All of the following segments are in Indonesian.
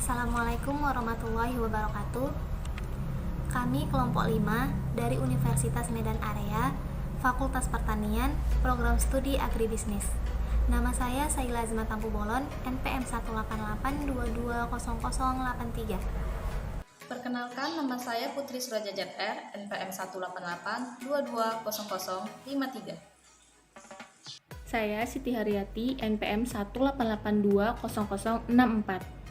Assalamualaikum warahmatullahi wabarakatuh. Kami kelompok 5 dari Universitas Medan Area, Fakultas Pertanian, Program Studi Agribisnis. Nama saya Saila Azma Tampu Bolon, NPM 188220083. Perkenalkan, nama saya Putri Surajajat R, NPM 188220053. Saya Siti Haryati, NPM 188200064.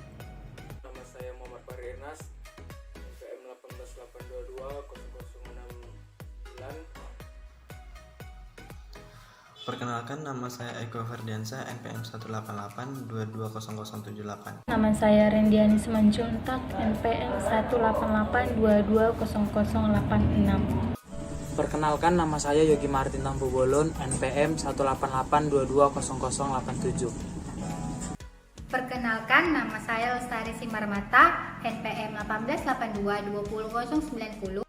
Nama saya Muhammad Fahri, NPM 188220069. Perkenalkan, nama saya Eko Ferdiansyah, NPM 188220078. Nama saya Rendiani Semanjuntak, NPM 188220086. Perkenalkan, nama saya Yogi Martin Tampu Bolon, NPM 188220087. Perkenalkan, nama saya Lestari Simarmata, NPM 188222090.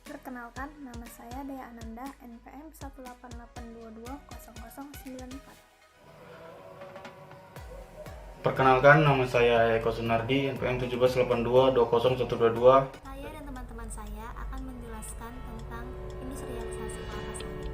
Perkenalkan, nama saya Dea Ananda, NPM 188220094. Perkenalkan, nama saya Eko Sunardi, NPM 178220122. Saya dan teman-teman saya akan menjelaskan tentang industrialisasi kelapa sawit.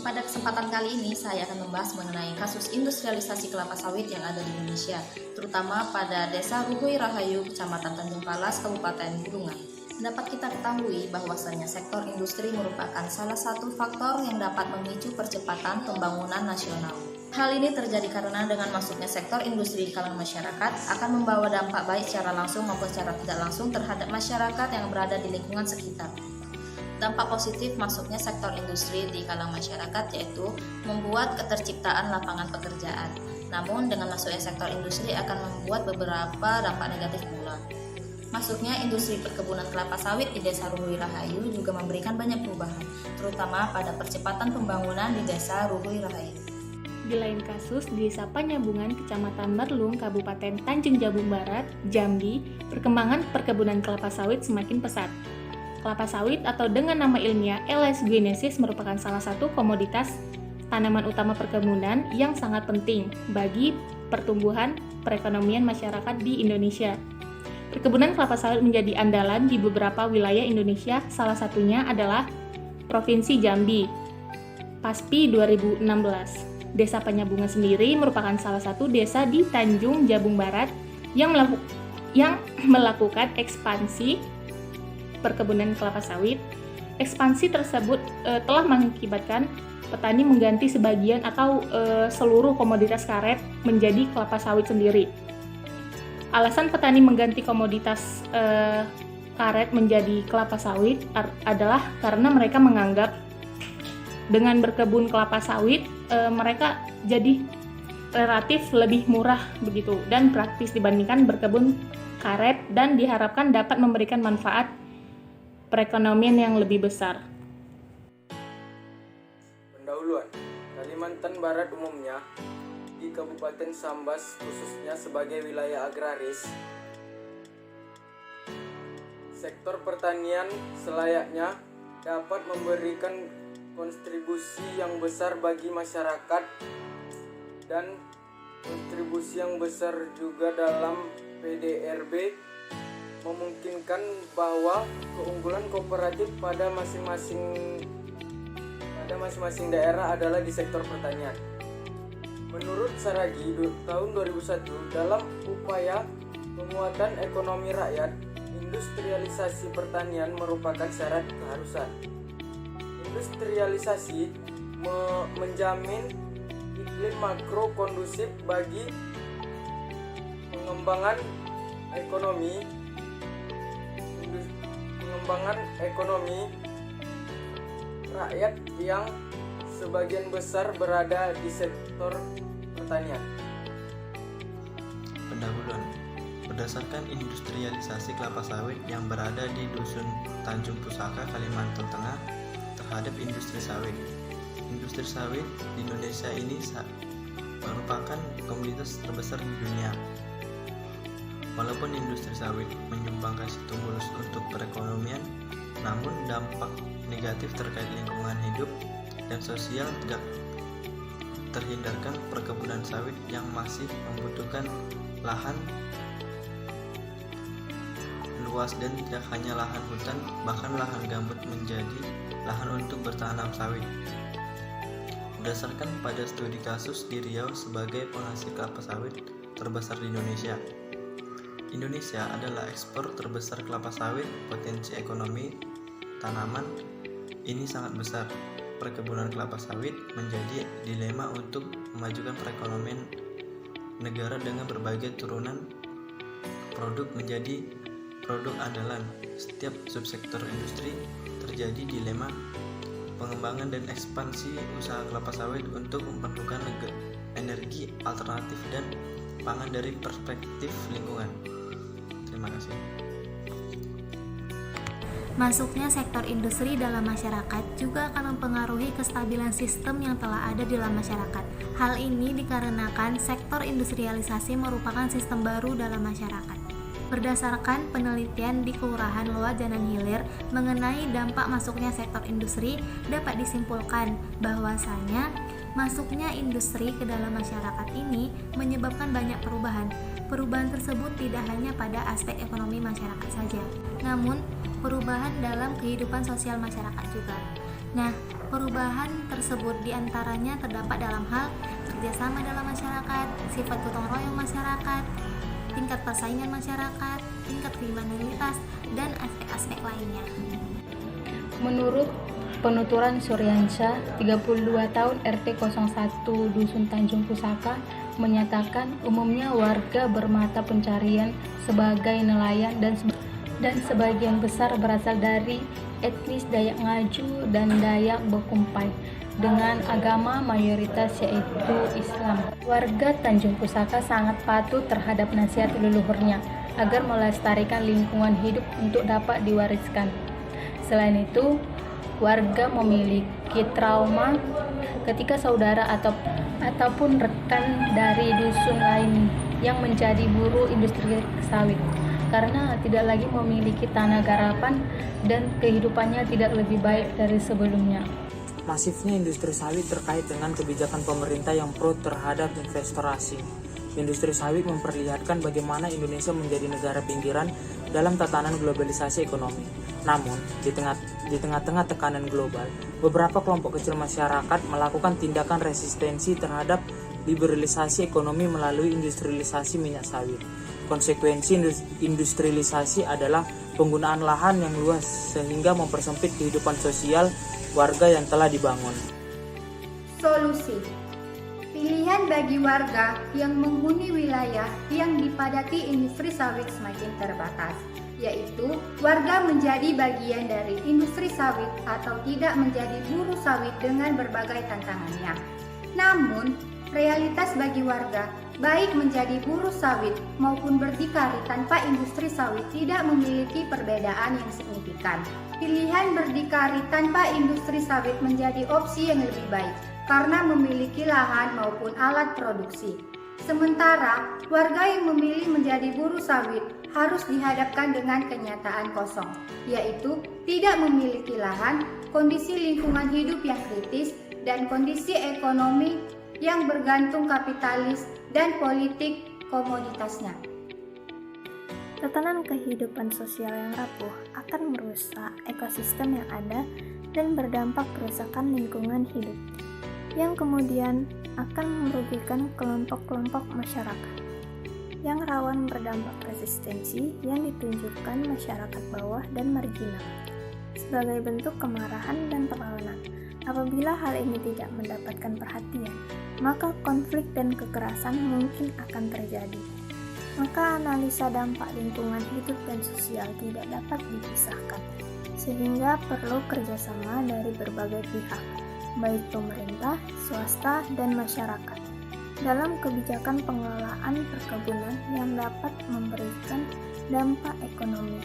Pada kesempatan kali ini, saya akan membahas mengenai kasus industrialisasi kelapa sawit yang ada di Indonesia, terutama pada Desa Ruhui Rahayu, Kecamatan Tanjung Palas, Kabupaten Bulungan. Dapat kita ketahui bahwasanya sektor industri merupakan salah satu faktor yang dapat memicu percepatan pembangunan nasional. Hal ini terjadi karena dengan masuknya sektor industri di kalangan masyarakat akan membawa dampak baik secara langsung maupun secara tidak langsung terhadap masyarakat yang berada di lingkungan sekitar. Dampak positif masuknya sektor industri di kalangan masyarakat yaitu membuat keterciptaan lapangan pekerjaan. Namun dengan masuknya sektor industri akan membuat beberapa dampak negatif pula. Masuknya industri perkebunan kelapa sawit di Desa Ruhui Rahayu juga memberikan banyak perubahan, terutama pada percepatan pembangunan di Desa Ruhui Rahayu. Di lain kasus, di Desa Panyambungan, Kecamatan Merlung, Kabupaten Tanjung Jabung Barat, Jambi, perkembangan perkebunan kelapa sawit semakin pesat. Kelapa sawit atau dengan nama ilmiah Elaeus guineaensis merupakan salah satu komoditas tanaman utama perkebunan yang sangat penting bagi pertumbuhan perekonomian masyarakat di Indonesia. Perkebunan kelapa sawit menjadi andalan di beberapa wilayah Indonesia, salah satunya adalah Provinsi Jambi. PASPI 2016. Desa Panyambungan sendiri merupakan salah satu desa di Tanjung Jabung Barat yang melakukan ekspansi perkebunan kelapa sawit. Ekspansi tersebut telah mengakibatkan petani mengganti sebagian atau seluruh komoditas karet menjadi kelapa sawit sendiri. Alasan petani mengganti komoditas karet menjadi kelapa sawit adalah karena mereka menganggap dengan berkebun kelapa sawit mereka jadi relatif lebih murah begitu dan praktis dibandingkan berkebun karet dan diharapkan dapat memberikan manfaat perekonomian yang lebih besar. Pendahuluan, Kalimantan Barat umumnya di Kabupaten Sambas khususnya sebagai wilayah agraris, sektor pertanian selayaknya dapat memberikan kontribusi yang besar bagi masyarakat dan kontribusi yang besar juga dalam PDRB, memungkinkan bahwa keunggulan kooperatif pada masing-masing daerah adalah di sektor pertanian. Menurut Saragi tahun 2001, dalam upaya penguatan ekonomi rakyat, industrialisasi pertanian merupakan syarat keharusan. Industrialisasi menjamin iklim makro kondusif bagi pengembangan ekonomi rakyat yang sebagian besar berada di sektor pertanian. Pendahuluan. Berdasarkan industrialisasi kelapa sawit yang berada di Dusun Tanjung Pusaka, Kalimantan Tengah terhadap industri sawit. Industri sawit di Indonesia ini merupakan komoditas terbesar di dunia. Walaupun industri sawit menyumbangkan stimulus untuk perekonomian, namun dampak negatif terkait lingkungan hidup dan sosial tidak terhindarkan. Perkebunan sawit yang masih membutuhkan lahan luas dan tidak hanya lahan hutan, bahkan lahan gambut menjadi lahan untuk bertanam sawit. Berdasarkan pada studi kasus di Riau sebagai penghasil kelapa sawit terbesar di Indonesia. Indonesia adalah ekspor terbesar kelapa sawit. Potensi ekonomi tanaman ini sangat besar. Perkebunan kelapa sawit menjadi dilema untuk memajukan perekonomian negara dengan berbagai turunan produk menjadi produk andalan. Setiap subsektor industri terjadi dilema pengembangan dan ekspansi usaha kelapa sawit untuk memerlukan energi alternatif dan pangan dari perspektif lingkungan. Terima kasih. Masuknya sektor industri dalam masyarakat juga akan mempengaruhi kestabilan sistem yang telah ada di dalam masyarakat. Hal ini dikarenakan sektor industrialisasi merupakan sistem baru dalam masyarakat. Berdasarkan penelitian di Kelurahan Loa Janan Hilir mengenai dampak masuknya sektor industri, dapat disimpulkan bahwasanya masuknya industri ke dalam masyarakat ini menyebabkan banyak perubahan. Perubahan tersebut tidak hanya pada aspek ekonomi masyarakat saja, namun perubahan dalam kehidupan sosial masyarakat juga. Nah, perubahan tersebut diantaranya terdapat dalam hal kerjasama dalam masyarakat, sifat gotong royong masyarakat, tingkat persaingan masyarakat, tingkat kriminalitas, dan aspek-aspek lainnya. Menurut penuturan Suryansyah, 32 tahun RT 01 Dusun Tanjung Pusaka, menyatakan umumnya warga bermata pencarian sebagai nelayan dan sebagian besar berasal dari etnis Dayak Ngaju dan Dayak Bekumpai dengan agama mayoritas yaitu Islam. Warga Tanjung Pusaka sangat patuh terhadap nasihat leluhurnya agar melestarikan lingkungan hidup untuk dapat diwariskan. Selain itu, warga memiliki trauma ketika saudara ataupun rekan dari dusun lain yang menjadi buruh industri sawit karena tidak lagi memiliki tanah garapan dan kehidupannya tidak lebih baik dari sebelumnya. Masifnya industri sawit terkait dengan kebijakan pemerintah yang pro terhadap investor asing. Industri sawit memperlihatkan bagaimana Indonesia menjadi negara pinggiran dalam tatanan globalisasi ekonomi. Namun, di tengah-tengah tekanan global, beberapa kelompok kecil masyarakat melakukan tindakan resistensi terhadap liberalisasi ekonomi melalui industrialisasi minyak sawit. Konsekuensi industrialisasi adalah penggunaan lahan yang luas sehingga mempersempit kehidupan sosial warga yang telah dibangun. Solusi: pilihan bagi warga yang menghuni wilayah yang dipadati industri sawit semakin terbatas, yaitu warga menjadi bagian dari industri sawit atau tidak menjadi buruh sawit dengan berbagai tantangannya. Namun, realitas bagi warga, baik menjadi buruh sawit maupun berdikari tanpa industri sawit tidak memiliki perbedaan yang signifikan. Pilihan berdikari tanpa industri sawit menjadi opsi yang lebih baik karena memiliki lahan maupun alat produksi. Sementara, warga yang memilih menjadi buruh sawit harus dihadapkan dengan kenyataan kosong, yaitu tidak memiliki lahan, kondisi lingkungan hidup yang kritis, dan kondisi ekonomi yang bergantung kapitalis dan politik komoditasnya. Tatanan kehidupan sosial yang rapuh akan merusak ekosistem yang ada dan berdampak kerusakan lingkungan hidup, yang kemudian akan merugikan kelompok-kelompok masyarakat yang rawan berdampak resistensi yang ditunjukkan masyarakat bawah dan marginal sebagai bentuk kemarahan dan perlawanan. Apabila hal ini tidak mendapatkan perhatian, maka konflik dan kekerasan mungkin akan terjadi. Maka analisa dampak lingkungan hidup dan sosial tidak dapat dipisahkan, sehingga perlu kerjasama dari berbagai pihak, baik pemerintah, swasta, dan masyarakat, dalam kebijakan pengelolaan perkebunan yang dapat memberikan dampak ekonomi,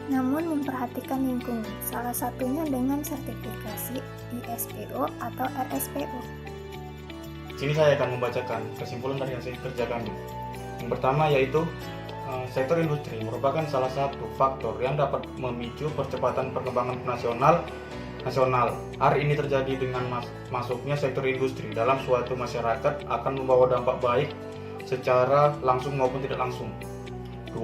namun memperhatikan lingkungan, salah satunya dengan sertifikasi ISPO atau RSPO. Sini saya akan membacakan kesimpulan dari hasil kerja kami. Yang pertama yaitu sektor industri merupakan salah satu faktor yang dapat memicu percepatan perkembangan nasional. Hari ini terjadi dengan masuknya sektor industri dalam suatu masyarakat akan membawa dampak baik secara langsung maupun tidak langsung. 2.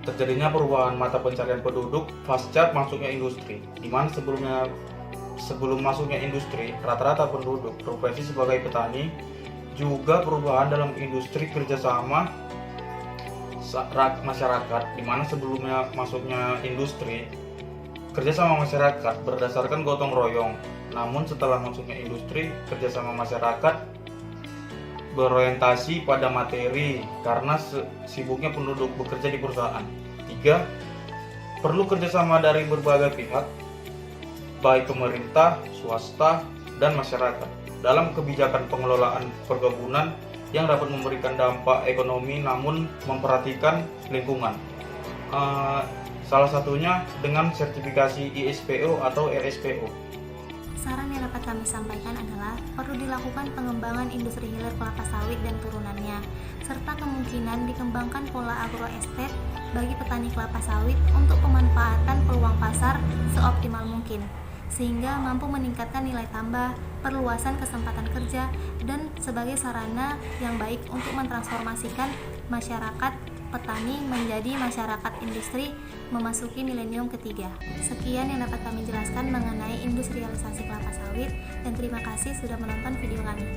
terjadinya perubahan mata pencarian penduduk pasca masuknya industri, di mana sebelum masuknya industri, rata-rata penduduk profesi sebagai petani, juga perubahan dalam industri kerjasama masyarakat, di mana sebelumnya masuknya industri, kerjasama masyarakat berdasarkan gotong royong, namun setelah masuknya industri, kerjasama masyarakat berorientasi pada materi karena sibuknya penduduk bekerja di perusahaan. 3. Perlu kerjasama dari berbagai pihak, baik pemerintah, swasta, dan masyarakat dalam kebijakan pengelolaan perkebunan yang dapat memberikan dampak ekonomi namun memperhatikan lingkungan. Salah satunya dengan sertifikasi ISPO atau RSPO. Saran yang dapat kami sampaikan adalah perlu dilakukan pengembangan industri hilir kelapa sawit dan turunannya, serta kemungkinan dikembangkan pola agroestet bagi petani kelapa sawit untuk pemanfaatan peluang pasar seoptimal mungkin, sehingga mampu meningkatkan nilai tambah, perluasan kesempatan kerja, dan sebagai sarana yang baik untuk mentransformasikan masyarakat petani menjadi masyarakat industri memasuki milenium ketiga. Sekian yang dapat kami jelaskan mengenai industrialisasi kelapa sawit, dan terima kasih sudah menonton video kami.